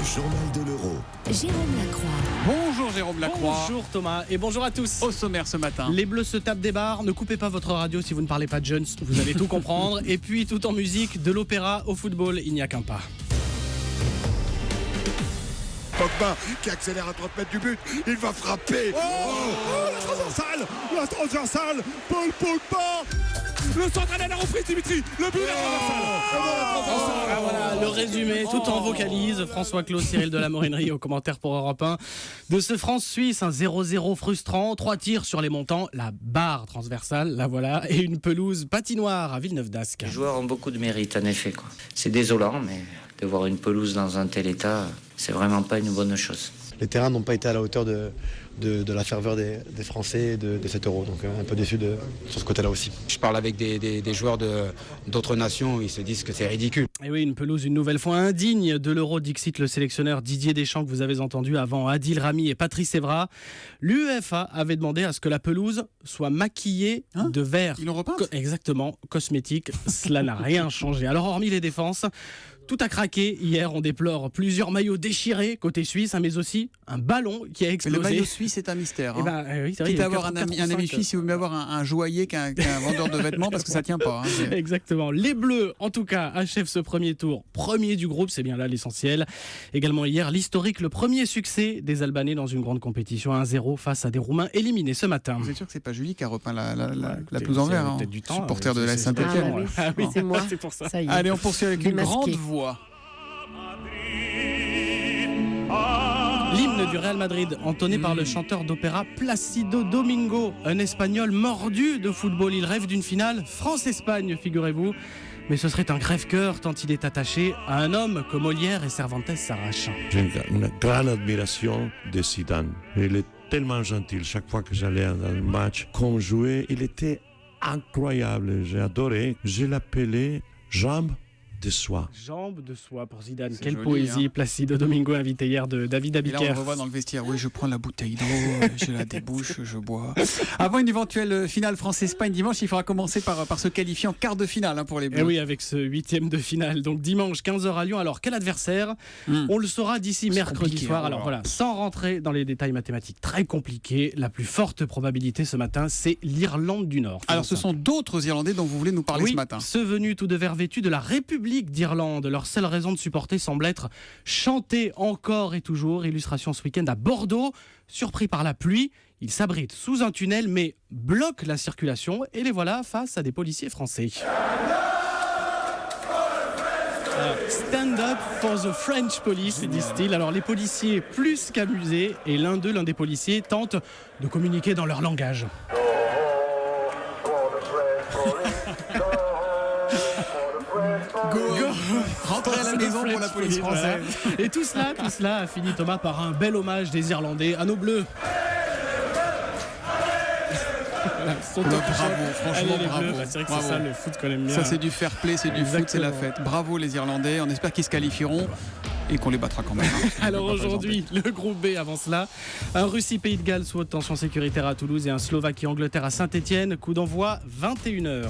journal de l'Euro. Jérôme Lacroix. Bonjour Jérôme Lacroix. Bonjour Thomas et bonjour à tous. Au sommaire ce matin. Les Bleus se tapent des barres, ne coupez pas votre radio si vous ne parlez pas de jeunes, vous allez tout comprendre. Et puis tout en musique, de l'opéra au football, il n'y a qu'un pas. Pogba qui accélère à 30 mètres du but, il va frapper. La transversale, Paul Pogba. Le centre à la reprise, Dimitri. Le but, la transversale. Ah, voilà, le résumé, tout en vocalise. François Claude, Cyril de la Morinerie au commentaire pour Europe 1. De ce France-Suisse, un 0-0 frustrant. 3 tirs sur les montants, la barre transversale, la voilà. Et une pelouse patinoire à Villeneuve-d'Ascq. Les joueurs ont beaucoup de mérite, en effet, quoi. C'est désolant, mais de voir une pelouse dans un tel état, c'est vraiment pas une bonne chose. Les terrains n'ont pas été à la hauteur de la ferveur des Français de cet Euro. Donc un peu déçu sur ce côté-là aussi. Je parle avec des joueurs d'autres nations, ils se disent que c'est ridicule. Et oui, une pelouse une nouvelle fois indigne de l'Euro, dixit le sélectionneur Didier Deschamps que vous avez entendu avant Adil Rami et Patrice Evra. L'UEFA avait demandé à ce que la pelouse soit maquillée de vert. Ils l'ont repeint ? Exactement, cosmétique. Cela n'a rien changé. Alors hormis les défenses, tout a craqué. Hier, on déplore plusieurs maillots déchirés côté suisse, mais aussi un ballon qui a explosé. Le maillot suisse est un mystère. Oui, c'est vrai, Quitte à avoir un ami suisse, il vaut mieux avoir un joaillier qu'un vendeur de vêtements parce que ça tient pas. Exactement. Les Bleus, en tout cas, achèvent ce premier tour. Premier du groupe, c'est bien là l'essentiel. Également hier, l'historique, le premier succès des Albanais dans une grande compétition 1-0 face à des Roumains éliminés ce matin. Vous êtes sûr que c'est pas Julie qui a repeint la pelouse en vert, peut-être du temps, supporter de la Saint-Etienne. Ah oui, c'est moi. C'est pour ça. Ça y est. Allez, on poursuit avec une Démasqué. grande voix. L'hymne du Real Madrid, entonné par le chanteur d'opéra Plácido Domingo, un Espagnol mordu de football. Il rêve d'une finale France-Espagne, figurez-vous. Mais ce serait un crève-cœur tant il est attaché à un homme que Molière et Cervantes s'arrachent. J'ai une grande admiration de Zidane. Il est tellement gentil. Chaque fois que j'allais dans un match, qu'on jouait, il était incroyable. J'ai adoré. Je l'appelais Jambe de soie. Jambe de soie pour Zidane. C'est Quelle joli, poésie. hein. Placido Domingo, invité hier de David Et là, on Abiker. le revoit dans le vestiaire. Oui, je prends la bouteille d'eau, je la débouche, je bois. Avant une éventuelle finale France-Espagne dimanche, il faudra commencer par se qualifier en quart de finale pour les Bleus. Et oui, avec ce 8e de finale. Donc dimanche, 15h à Lyon. Alors, quel adversaire On le saura d'ici mercredi compliqué, soir. hein, Alors voilà, sans rentrer dans les détails mathématiques très compliqués, la plus forte probabilité ce matin, c'est l'Irlande du Nord. Alors, ce sont d'autres Irlandais dont vous voulez nous parler ce matin. Ceux venus tout de vert vêtus de la République d'Irlande. Leur seule raison de supporter semble être chanter encore et toujours. Illustration ce week-end à Bordeaux. Surpris par la pluie, ils s'abritent sous un tunnel mais bloquent la circulation. Et les voilà face à des policiers français. Stand up for the French police, disent-ils. Alors les policiers plus qu'amusés, et l'un des policiers, tente de communiquer dans leur langage. Go. Rentrez à la maison pour la police française. Voilà. Et tout cela a fini, Thomas, par un bel hommage des Irlandais à nos Bleus. Bravo, franchement bravo. C'est vrai que c'est ça le foot qu'on aime bien. Ça c'est du fair play, c'est du foot, c'est la fête. Bravo les Irlandais, on espère qu'ils se qualifieront et qu'on les battra quand même. Alors aujourd'hui, le groupe B avance là. Un Russie-Pays de Galles sous haute tension sécuritaire à Toulouse et un Slovaquie-Angleterre à Saint-Etienne. Coup d'envoi 21h.